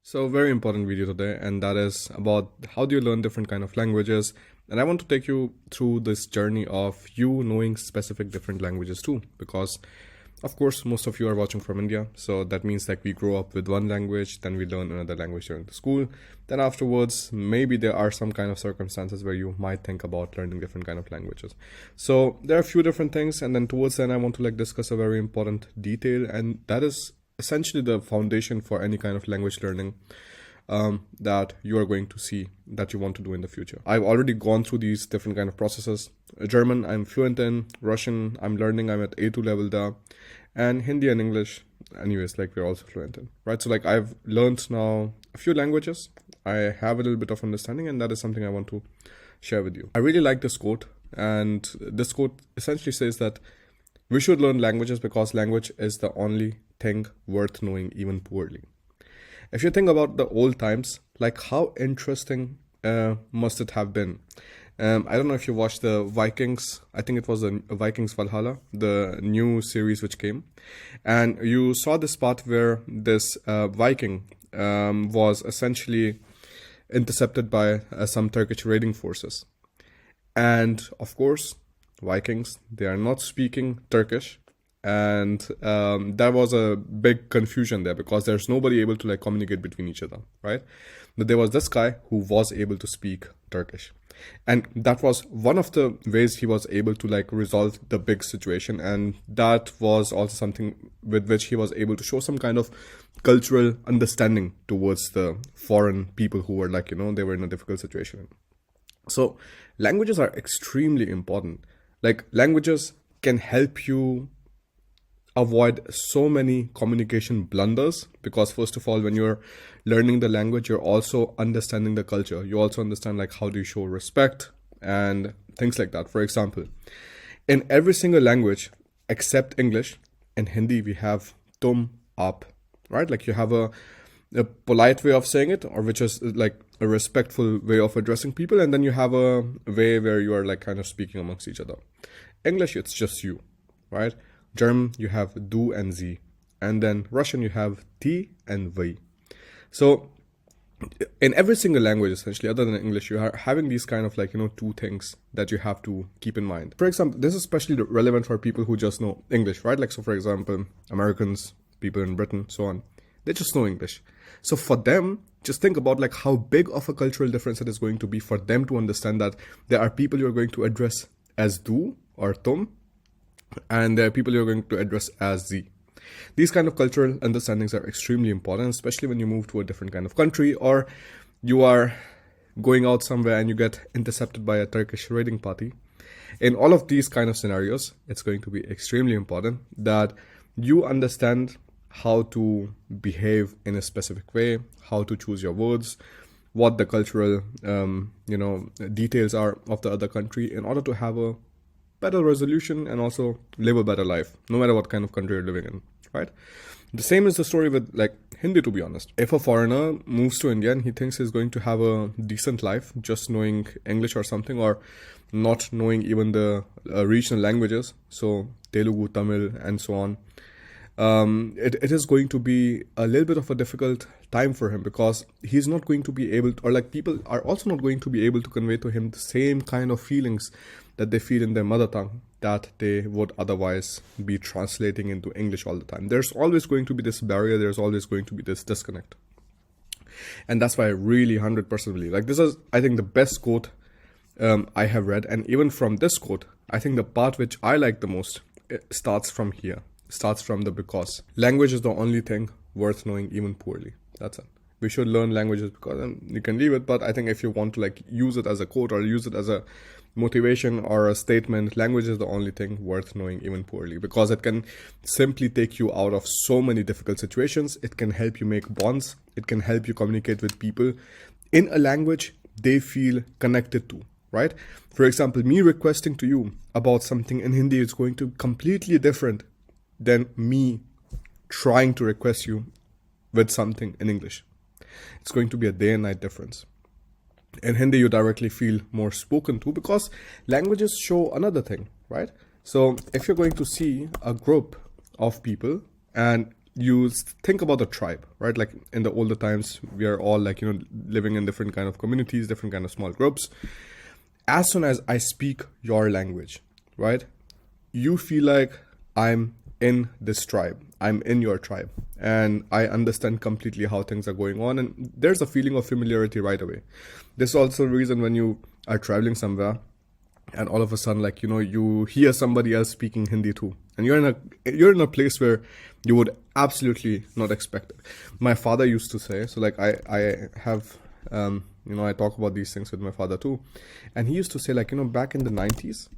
So very important video today, and that is about how do you learn different kind of languages. And I want to take you through this journey of you knowing specific different languages too, because of course most of you are watching from India, so that means like we grow up with one language, then we learn another language during the school, then afterwards maybe there are some kind of circumstances where you might think about learning different kind of languages. So there are a few different things, and then towards the end I want to discuss a very important detail, and that is essentially the foundation for any kind of language learning that you are going to see that you want to do in the future. I've already gone through these different kind of processes. German, I'm fluent in. Russian, I'm learning. I'm at A2 level there. And Hindi and English, anyways, we're also fluent in, right? So I've learned now a few languages. I have a little bit of understanding, and that is something I want to share with you. I really like this quote, and this quote essentially says that we should learn languages because language is the only thing worth knowing, even poorly. If you think about the old times, how interesting must it have been? I don't know if you watched the Vikings. I think it was the Vikings Valhalla, the new series which came. And you saw this part where this Viking was essentially intercepted by some Turkish raiding forces. And of course, Vikings, they are not speaking Turkish. And there was a big confusion there because there's nobody able to communicate between each other, right? But there was this guy who was able to speak Turkish, and that was one of the ways he was able to resolve the big situation. And that was also something with which he was able to show some kind of cultural understanding towards the foreign people who were they were in a difficult situation. So languages are extremely important. Languages can help you avoid so many communication blunders, because first of all, when you're learning the language, you're also understanding the culture. You also understand how do you show respect and things like that. For example, in every single language except English, in Hindi we have tum, aap, right? You have a polite way of saying it, or which is a respectful way of addressing people, and then you have a way where you are kind of speaking amongst each other. English, it's just you, right? German, you have du and sie. And then Russian, you have ti and vi. So in every single language, essentially, other than English, you are having these kind of two things that you have to keep in mind. For example, this is especially relevant for people who just know English, right? So for example, Americans, people in Britain, so on, they just know English. So for them, just think about how big of a cultural difference it is going to be for them to understand that there are people you're going to address as du or tum, and there are people you're going to address as sie. These kind of cultural understandings are extremely important, especially when you move to a different kind of country, or you are going out somewhere and you get intercepted by a Turkish raiding party. In all of these kind of scenarios, it's going to be extremely important that you understand how to behave in a specific way, how to choose your words, what the cultural details are of the other country, in order to have a better resolution and also live a better life, no matter what kind of country you're living in, right? The same is the story with Hindi, to be honest. If a foreigner moves to India and he thinks he's going to have a decent life just knowing English or something, or not knowing even the regional languages, so Telugu, Tamil, and so on, it is going to be a little bit of a difficult time for him, because he's not going to be able to, or people are also not going to be able to convey to him the same kind of feelings that they feel in their mother tongue that they would otherwise be translating into English all the time. There's always going to be this barrier. There's always going to be this disconnect. And that's why I really 100% believe. This is, I think, the best quote I have read. And even from this quote, I think the part which I like the most, it starts from here. It starts from the because. Language is the only thing worth knowing, even poorly. That's it. We should learn languages because you can leave it. But I think if you want to use it as a quote or use it as a motivation or a statement, language is the only thing worth knowing, even poorly, because it can simply take you out of so many difficult situations. It can help you make bonds. It can help you communicate with people in a language they feel connected to, right? For example, me requesting to you about something in Hindi is going to be completely different than me trying to request you with something in English. It's going to be a day and night difference. In Hindi, you directly feel more spoken to, because languages show another thing, right? So if you're going to see a group of people, and you think about the tribe, right? Like in the older times, we are all like, living in different kind of communities, different kind of small groups. As soon as I speak your language, right, you feel like I'm in this tribe, I'm in your tribe, and I understand completely how things are going on. And there's a feeling of familiarity right away. This is also the reason when you are traveling somewhere and all of a sudden, like, you hear somebody else speaking Hindi too, and you're in a place where you would absolutely not expect it. My father used to say, so like I have I talk about these things with my father too, and he used to say, like, back in the 90s,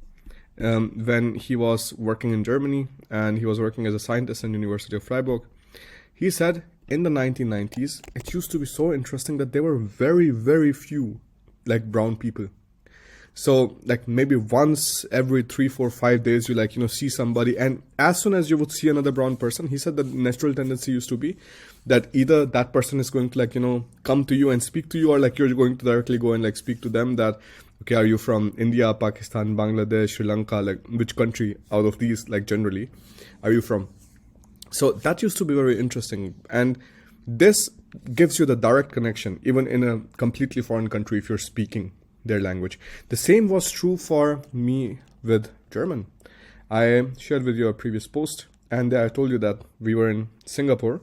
when he was working in Germany and he was working as a scientist in University of Freiburg, he said in the 1990s it used to be so interesting that there were very, very few like brown people. So like maybe once every 3, 4, 5 days you see somebody, and as soon as you would see another brown person, he said the natural tendency used to be that either that person is going to come to you and speak to you, or like you're going to directly go and like speak to them that, okay, are you from India, Pakistan, Bangladesh, Sri Lanka, like which country out of these like generally are you from? So that used to be very interesting, and this gives you the direct connection even in a completely foreign country if you're speaking their language. The same was true for me with German. I shared with you a previous post, and there I told you that we were in Singapore,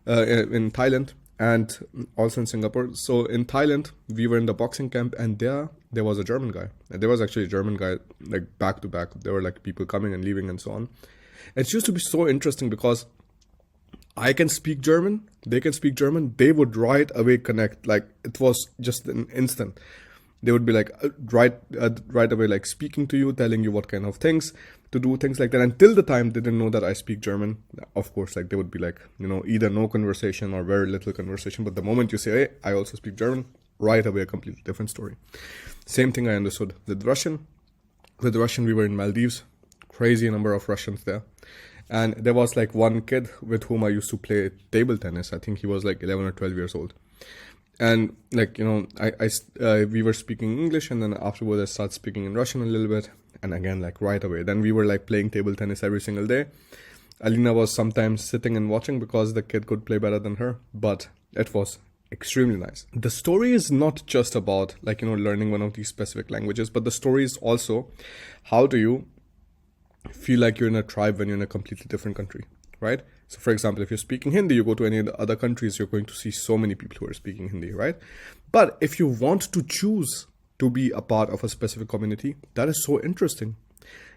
in Thailand, and also in Singapore. So in Thailand, we were in the boxing camp, and there was a German guy. There was actually a German guy, like back to back. There were like people coming and leaving and so on. It used to be so interesting because I can speak German, they can speak German, they would right away connect. Like it was just an instant. They would be like right away like speaking to you, telling you what kind of things to do, things like that. Until the time they didn't know that I speak German, of course, like they would be like, either no conversation or very little conversation. But the moment you say, hey, I also speak German, right away a completely different story. Same thing I understood with Russian. With Russian, we were in Maldives, crazy number of Russians there. And there was like one kid with whom I used to play table tennis. I think he was like 11 or 12 years old. And like, we were speaking English, and then afterwards I started speaking in Russian a little bit. And again, like right away, then we were like playing table tennis every single day. Alina was sometimes sitting and watching because the kid could play better than her, but it was extremely nice. The story is not just about like, learning one of these specific languages, but the story is also how do you feel like you're in a tribe when you're in a completely different country, right? So for example, if you're speaking Hindi, you go to any of the other countries, you're going to see so many people who are speaking Hindi, right? But if you want to choose to be a part of a specific community, that is so interesting.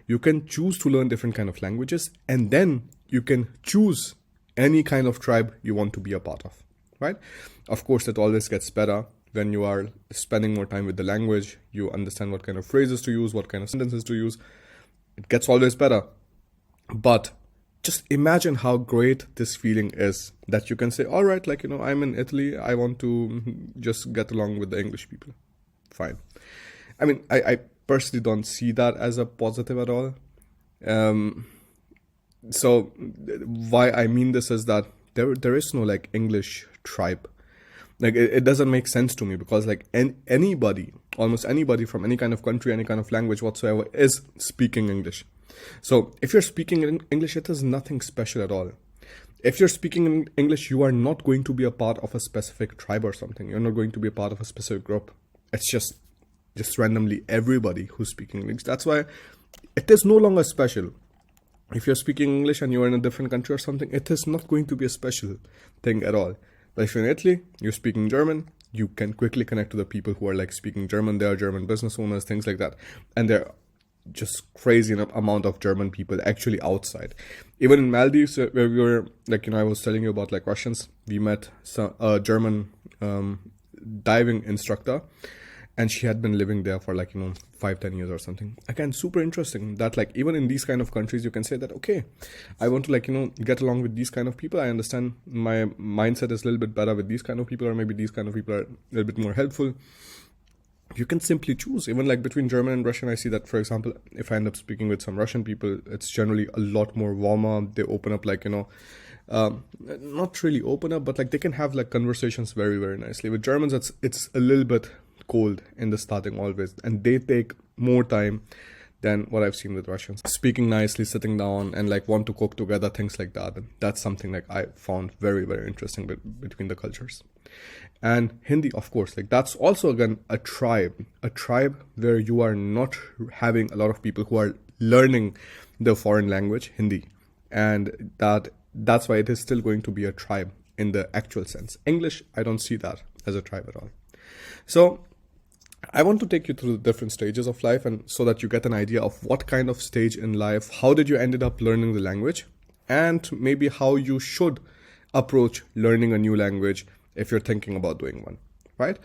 You can choose to learn different kind of languages, and then you can choose any kind of tribe you want to be a part of, right? Of course, it always gets better when you are spending more time with the language. You understand what kind of phrases to use, what kind of sentences to use. It gets always better. But just imagine how great this feeling is that you can say, all right, like, I'm in Italy, I want to just get along with the English people. Fine. I mean, I personally don't see that as a positive at all. So why I mean this is that there is no like English tribe. Like it doesn't make sense to me, because like anybody, almost anybody from any kind of country, any kind of language whatsoever is speaking English. So if you're speaking in English, it is nothing special at all. If you're speaking in English, you are not going to be a part of a specific tribe or something. You're not going to be a part of a specific group. It's just randomly everybody who's speaking English. That's why it is no longer special. If you're speaking English and you're in a different country or something, it is not going to be a special thing at all. But if you're in Italy, you're speaking German, you can quickly connect to the people who are like speaking German. They are German business owners, things like that. And they're just crazy amount of German people actually outside. Even in Maldives, where we were, like, I was telling you about like Russians, we met a German diving instructor, and she had been living there for like 5-10 years or something. Again, super interesting that like even in these kind of countries you can say that, okay, I want to like get along with these kind of people. I understand my mindset is a little bit better with these kind of people, or maybe these kind of people are a little bit more helpful. You can simply choose. Even like between German and Russian, I see that, for example, if I end up speaking with some Russian people, it's generally a lot more warmer. They open up like not really open up, but like they can have like conversations very, very nicely. With Germans, it's a little bit cold in the starting always, and they take more time than what I've seen with Russians. Speaking nicely, sitting down, and like want to cook together, things like that. And that's something like I found very, very interesting between the cultures. And Hindi, of course, like that's also again a tribe where you are not having a lot of people who are learning the foreign language, Hindi. And that's why it is still going to be a tribe in the actual sense. English, I don't see that as a tribe at all. So I want to take you through the different stages of life, and so that you get an idea of what kind of stage in life, how did you ended up learning the language, and maybe how you should approach learning a new language if you're thinking about doing one, right?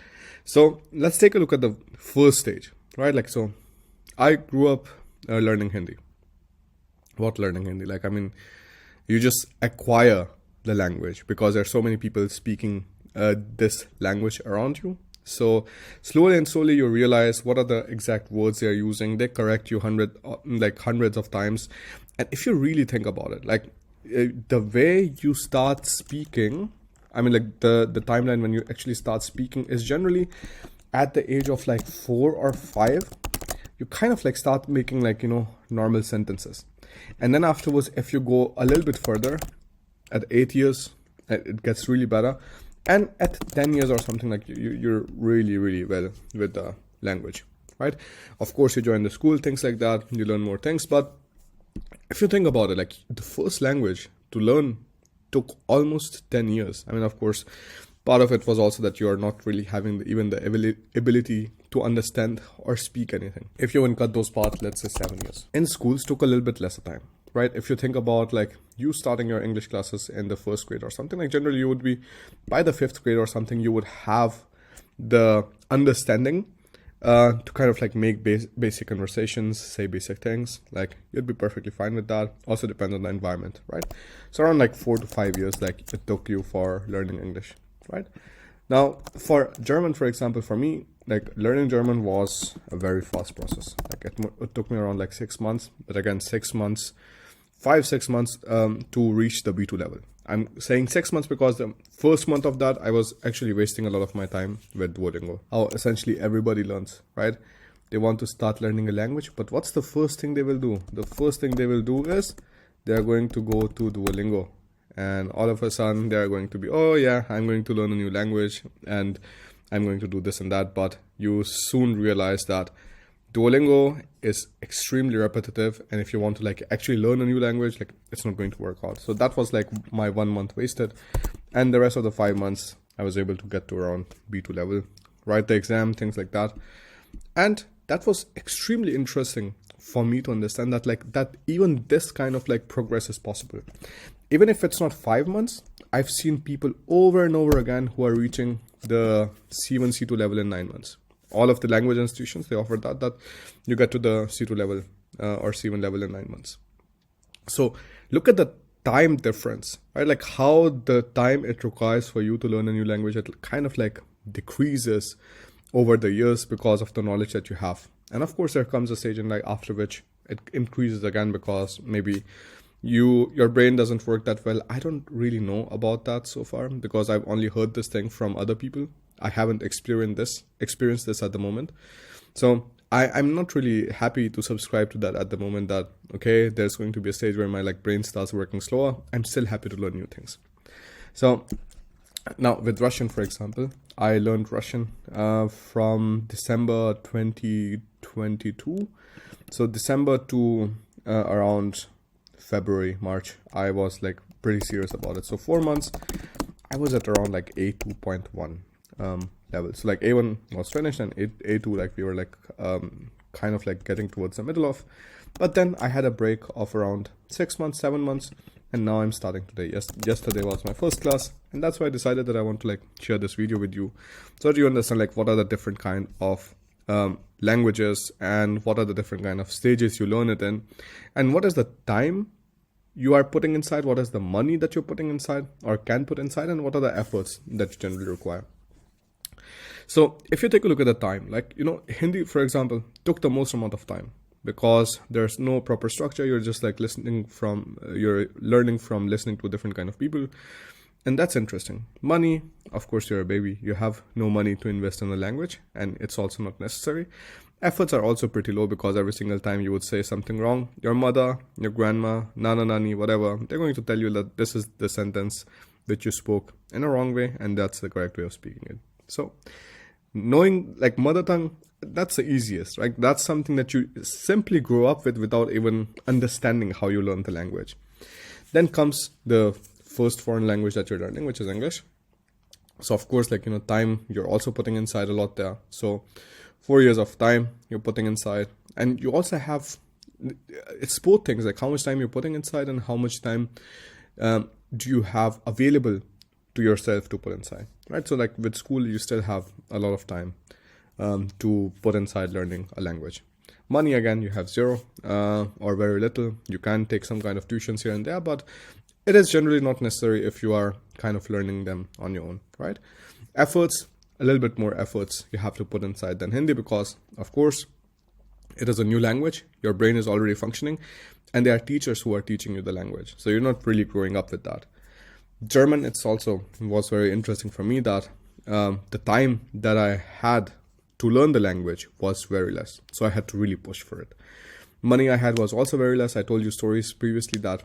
So let's take a look at the first stage, right? Like, so I grew up learning Hindi. What learning Hindi? Like, I mean, you just acquire the language because there are so many people speaking this language around you. So slowly and slowly you realize what are the exact words they're using. They correct you hundreds of times. And if you really think about it, like the way you start speaking, I mean, like the timeline when you actually start speaking is generally at the age of like 4 or 5. You kind of like start making like, normal sentences. And then afterwards, if you go a little bit further, at 8 years, it gets really better. And at 10 years or something, like you're really, really well with the language, right? Of course, you join the school, things like that, you learn more things. But if you think about it, like the first language to learn took almost 10 years. I mean, of course, part of it was also that you are not really having even the ability to understand or speak anything. If you cut those parts, let's say 7 years. In schools, took a little bit less time, right? If you think about like you starting your English classes in the first grade or something, like generally you would be by the 5th grade or something, you would have the understanding to kind of like make basic conversations, say basic things, like you'd be perfectly fine with that. Also depends on the environment, right? So around like 4 to 5 years, like it took you for learning English, right? Now for German, for example, for me, like learning German was a very fast process. Like it took me around like 6 months, but again, 6 months, 5-6 months to reach the B2 level. I'm saying 6 months because the first month of that, I was actually wasting a lot of my time with Duolingo. How essentially everybody learns, right? They want to start learning a language, but what's the first thing they will do? The first thing they will do is they're going to go to Duolingo. And all of a sudden they're going to be, oh yeah, I'm going to learn a new language and I'm going to do this and that. But you soon realize that Duolingo is extremely repetitive, and if you want to like actually learn a new language, like it's not going to work out. So that was like my 1 month wasted, and the rest of the 5 months I was able to get to around B2 level, write the exam, things like that. And that was extremely interesting for me to understand that like that even this kind of like progress is possible. Even if it's not 5 months, I've seen people over and over again who are reaching the C1, C2 level in 9 months. All of the language institutions, they offer that you get to the C2 level or C1 level in 9 months. So look at the time difference, right? Like how the time it requires for you to learn a new language, it kind of like decreases over the years because of the knowledge that you have. And of course, there comes a stage in like after which it increases again because maybe your brain doesn't work that well. I don't really know about that so far because I've only heard this thing from other people. I haven't experienced this at the moment. So I'm not really happy to subscribe to that at the moment that, okay, there's going to be a stage where my like brain starts working slower. I'm still happy to learn new things. So now with Russian, for example, I learned Russian from December 2022. So December to around February, March, I was like pretty serious about it. So 4 months, I was at around like A2.1 level. So like A1 was finished and A2 like we were like kind of like getting towards the middle of. But then I had a break of around 6 months, 7 months, and now I'm starting today. Yesterday was my first class, and that's why I decided that I want to like share this video with you so that you understand like what are the different kind of languages and what are the different kind of stages you learn it in, and what is the time you are putting inside, what is the money that you're putting inside or can put inside, and what are the efforts that you generally require. So if you take a look at the time, like, Hindi, for example, took the most amount of time because there's no proper structure. You're just like you're learning from listening to different kind of people. And that's interesting. Money, of course, you're a baby. You have no money to invest in a language, and it's also not necessary. Efforts are also pretty low because every single time you would say something wrong, your mother, your grandma, nana, nani, whatever, they're going to tell you that this is the sentence which you spoke in a wrong way and that's the correct way of speaking it. So knowing like mother tongue, that's the easiest, right? That's something that you simply grow up with without even understanding how you learn the language. Then comes the first foreign language that you're learning, which is English. So of course, like, time you're also putting inside a lot there. So 4 years of time you're putting inside, and you also have, it's both things, like how much time you're putting inside and how much time do you have available to yourself to put inside, right? So like with school, you still have a lot of time to put inside learning a language. Money, again, you have zero or very little. You can take some kind of tuitions here and there, but it is generally not necessary if you are kind of learning them on your own, right? Efforts, a little bit more efforts you have to put inside than Hindi because, of course, it is a new language. Your brain is already functioning, and there are teachers who are teaching you the language. So you're not really growing up with that. German, it's also was very interesting for me that the time that I had to learn the language was very less. So I had to really push for it. Money I had was also very less. I told you stories previously that,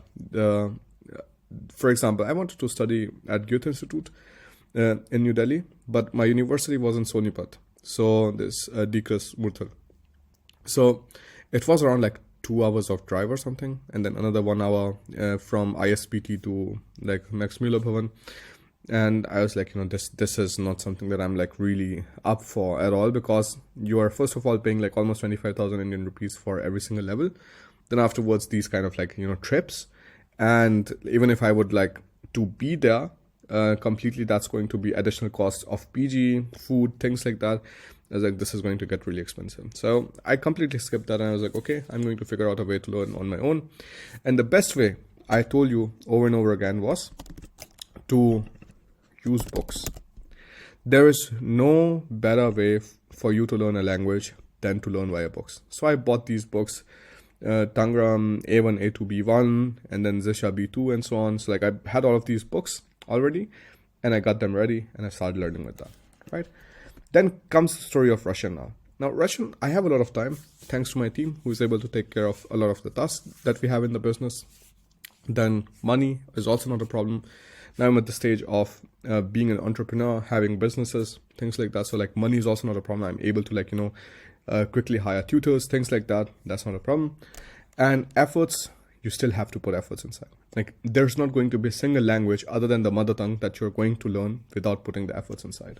for example, I wanted to study at Goethe Institute in New Delhi, but my university was in Sonipat. So this Dikas Murthal. So it was around like 2 hours of drive or something, and then another 1 hour from ISPT to like Max Muller Bhavan. And I was like, this is not something that I'm like really up for at all, because you are first of all paying like almost 25,000 Indian rupees for every single level. Then afterwards, these kind of like, trips. And even if I would like to be there completely, that's going to be additional cost of PG, food, things like that. I was like, this is going to get really expensive. So I completely skipped that, and I was like, okay, I'm going to figure out a way to learn on my own. And the best way, I told you over and over again, was to use books. There is no better way for you to learn a language than to learn via books. So I bought these books, Tangram A1, A2, B1, and then Zisha B2 and so on. So like I had all of these books already, and I got them ready, and I started learning with that, right? Then comes the story of Russian now. Now, Russian, I have a lot of time, thanks to my team, who is able to take care of a lot of the tasks that we have in the business. Then money is also not a problem. Now I'm at the stage of being an entrepreneur, having businesses, things like that. So like money is also not a problem. I'm able to like, quickly hire tutors, things like that. That's not a problem. And efforts, you still have to put efforts inside. Like there's not going to be a single language other than the mother tongue that you're going to learn without putting the efforts inside.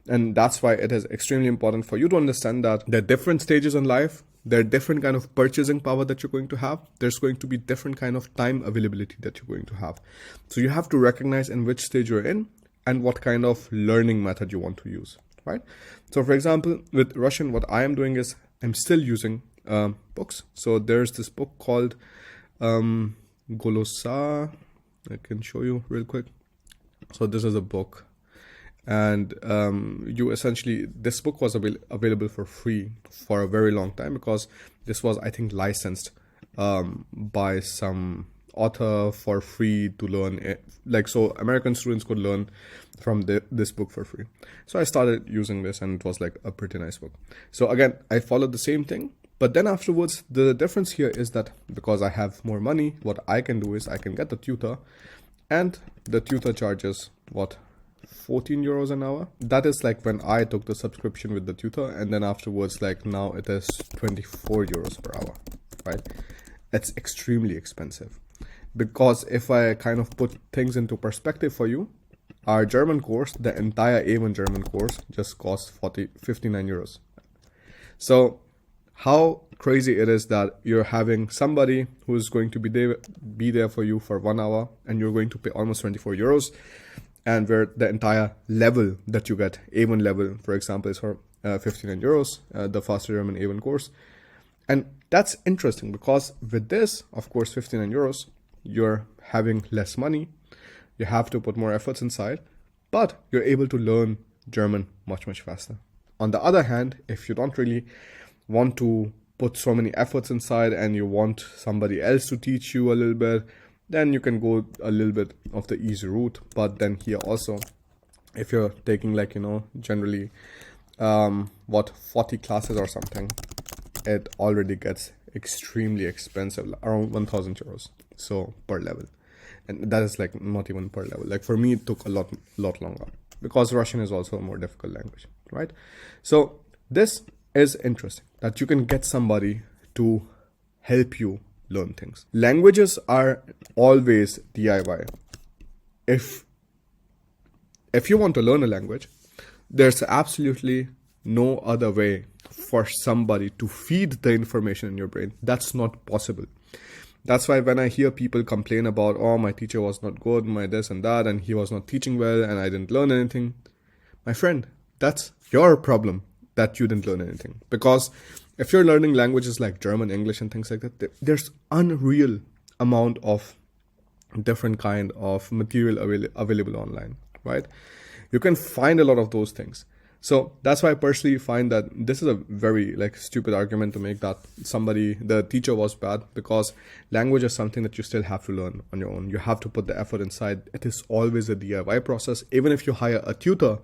And that's why it is extremely important for you to understand that there are different stages in life. There are different kind of purchasing power that you're going to have. There's going to be different kind of time availability that you're going to have. So you have to recognize in which stage you're in and what kind of learning method you want to use, right? So for example, with Russian, what I am doing is I'm still using books. So there's this book called Golosa. I can show you real quick. So this is a book. And you essentially, this book was available for free for a very long time, because this was, I think, licensed by some author for free to learn it. Like, so American students could learn from this book for free. So I started using this, and it was like a pretty nice book. So again, I followed the same thing, but then afterwards, the difference here is that because I have more money, what I can do is I can get the tutor, and the tutor charges what, 14 euros an hour. That is like when I took the subscription with the tutor, and then afterwards, like now it is 24 euros per hour, right? It's extremely expensive, because if I kind of put things into perspective for you, our German course, the entire A1 German course, just costs 59 euros. So how crazy it is that you're having somebody who is going to be there for you for 1 hour, and you're going to pay almost 24 euros. And where the entire level that you get, A1 level, for example, is for 59 euros, the faster German A1 course. And that's interesting, because with this, of course, 59 euros, you're having less money. You have to put more efforts inside, but you're able to learn German much, much faster. On the other hand, if you don't really want to put so many efforts inside and you want somebody else to teach you a little bit, then you can go a little bit of the easy route. But then here also, if you're taking like, generally 40 classes or something, it already gets extremely expensive, around 1,000 euros. So per level. And that is like not even per level. Like for me, it took a lot longer because Russian is also a more difficult language, right? So this is interesting that you can get somebody to help you learn things. Languages are always DIY. If you want to learn a language, there's absolutely no other way for somebody to feed the information in your brain. That's not possible. That's why when I hear people complain about, oh, my teacher was not good, my this and that, and he was not teaching well, and I didn't learn anything. My friend, that's your problem that you didn't learn anything. Because if you're learning languages like German, English, and things like that, there's unreal amount of different kind of material available online, right? You can find a lot of those things. So that's why I personally find that this is a very like stupid argument to make that the teacher was bad, because language is something that you still have to learn on your own. You have to put the effort inside. It is always a DIY process. Even if you hire a tutor,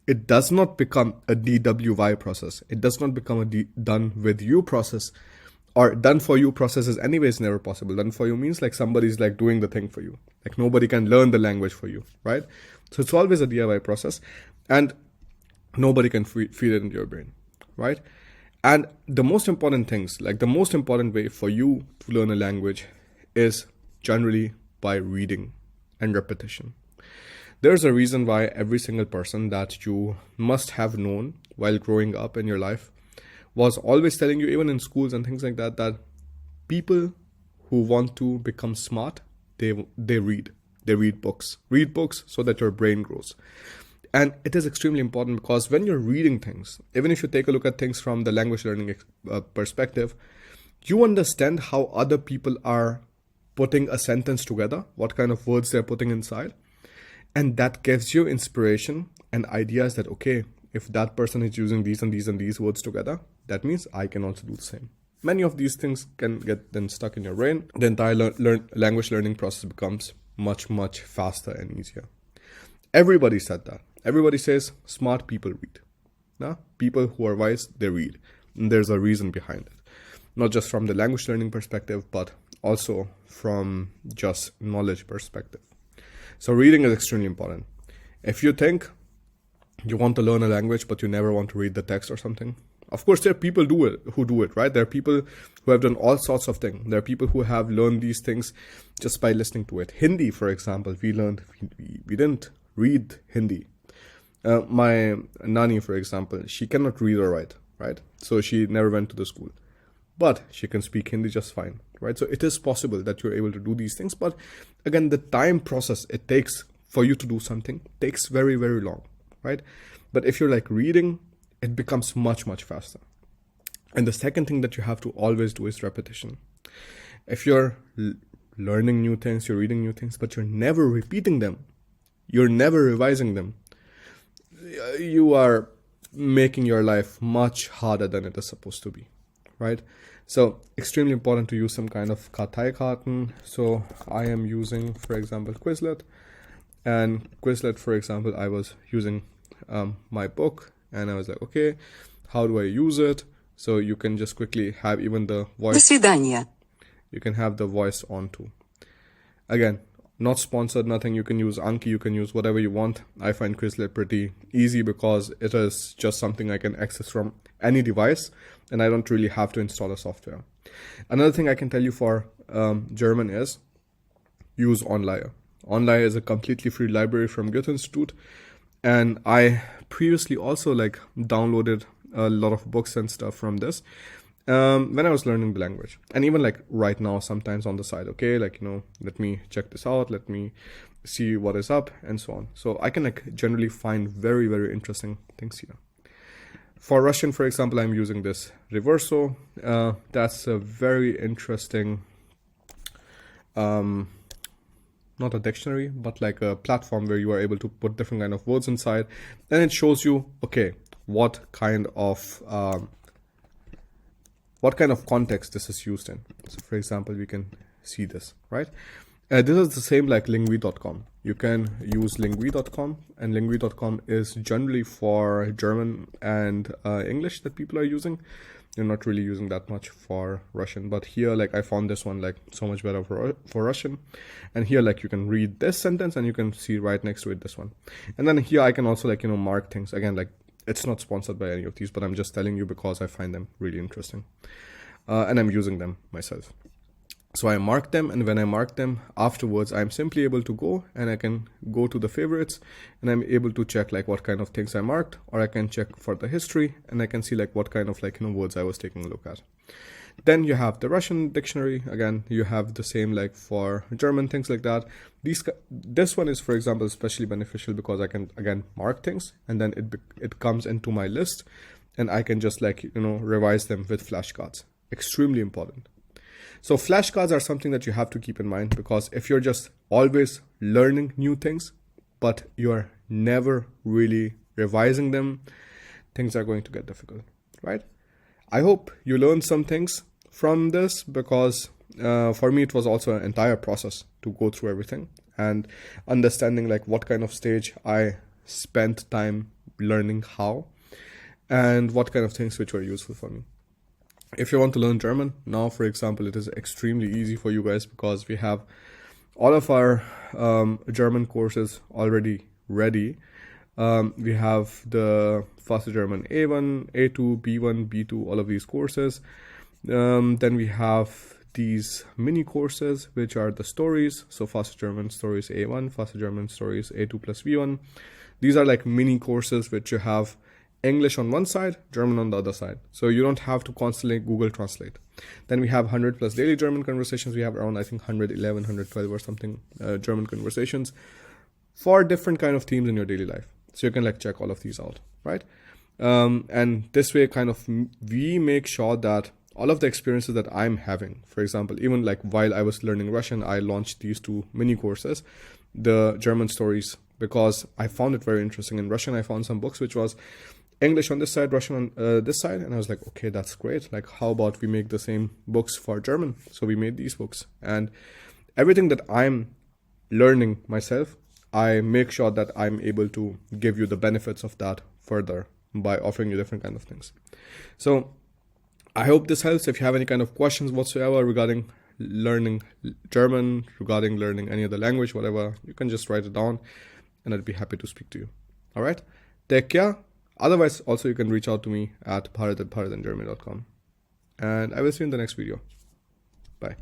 it does not become a DWY process. It does not become a done with you process, or done for you process is anyways never possible. Done for you means like somebody's like doing the thing for you. Like nobody can learn the language for you, right? So it's always a DIY process. And nobody can feed it into your brain, right? And the most important things, like the most important way for you to learn a language is generally by reading and repetition. There's a reason why every single person that you must have known while growing up in your life was always telling you, even in schools and things like that, that people who want to become smart, they read. They read books. Read books so that your brain grows. And it is extremely important because when you're reading things, even if you take a look at things from the language learning perspective, you understand how other people are putting a sentence together, what kind of words they're putting inside. And that gives you inspiration and ideas that, okay, if that person is using these and these and these words together, that means I can also do the same. Many of these things can get then stuck in your brain. The entire language learning process becomes much, much faster and easier. Everybody said that. Everybody says smart people read. Now, people who are wise, they read. And there's a reason behind it. Not just from the language learning perspective, but also from just knowledge perspective. So reading is extremely important. If you think you want to learn a language, but you never want to read the text or something, of course, there are people who do it, right? There are people who have done all sorts of things. There are people who have learned these things just by listening to it. Hindi, for example, we didn't read Hindi. My Nani, for example, she cannot read or write, right? So she never went to the school. But she can speak Hindi just fine, right? So it is possible that you're able to do these things. But again, the time process it takes for you to do something takes very, very long, right? But if you're like reading, it becomes much, much faster. And the second thing that you have to always do is repetition. If you're learning new things, you're reading new things, but you're never repeating them, you're never revising them, you are making your life much harder than it is supposed to be, right? So extremely important to use some kind of Karteikarten. So I am using, for example, Quizlet. And Quizlet, for example, I was using my book, and I was like, okay, how do I use it? So you can just quickly have even the voice. До свидания. You can have the voice on too. Again, not sponsored, nothing. You can use Anki, you can use whatever you want. I find Quizlet pretty easy because it is just something I can access from any device, and I don't really have to install a software. Another thing I can tell you for German is use Online. Online is a completely free library from Goethe Institute, and I previously also like downloaded a lot of books and stuff from this when I was learning the language. And even like right now, sometimes on the side, okay, like, you know, let me check this out, let me see what is up, and so on. So I can like generally find very, very interesting things here. For Russian, for example, I'm using this Reverso. That's a very interesting, not a dictionary, but like a platform where you are able to put different kind of words inside. And it shows you, okay, what kind of context this is used in. So for example, we can see this, right? This is the same like lingui.com. You can use lingui.com, and lingui.com is generally for German and English that people are using. you're not really using that much for Russian. But here, like, I found this one like so much better for Russian. And here, like, you can read this sentence and you can see right next to it this one. And then here I can also, like, mark things. Again, like, it's not sponsored by any of these, but I'm just telling you because I find them really interesting. And I'm using them myself. So I mark them, and when I mark them afterwards, I'm simply able to go and I can go to the favorites and I'm able to check like what kind of things I marked, or I can check for the history and I can see like what kind of like, words I was taking a look at. Then you have the Russian dictionary. Again, you have the same like for German, things like that. This one is, for example, especially beneficial because I can again mark things and then it comes into my list and I can just like, revise them with flashcards. Extremely important. So flashcards are something that you have to keep in mind, because if you're just always learning new things, but you're never really revising them, things are going to get difficult, right? I hope you learned some things from this, because for me, it was also an entire process to go through everything and understanding like what kind of stage I spent time learning how and what kind of things which were useful for me. If you want to learn German now, for example, it is extremely easy for you guys because we have all of our German courses already ready. We have the Faster German A1, A2, B1, B2, all of these courses. Then we have these mini courses, which are the stories. So Faster German Stories A1, Faster German Stories A2 plus V1. These are like mini courses which you have English on one side, German on the other side. So you don't have to constantly Google Translate. Then we have 100 plus daily German conversations. We have around, I think, 111, 112 or something German conversations for different kind of themes in your daily life. So you can like check all of these out, right? And this way kind of we make sure that all of the experiences that I'm having, for example, even like while I was learning Russian, I launched these two mini courses, the German stories, because I found it very interesting. In Russian, I found some books which was English on this side, Russian on this side. And I was like, okay, that's great. Like, how about we make the same books for German? So we made these books. And everything that I'm learning myself, I make sure that I'm able to give you the benefits of that further by offering you different kind of things. So I hope this helps. If you have any kind of questions whatsoever regarding learning German, regarding learning any other language, whatever, you can just write it down and I'd be happy to speak to you. All right. Take care. Otherwise, also you can reach out to me at bharat@bharatingermany.com. And I will see you in the next video. Bye.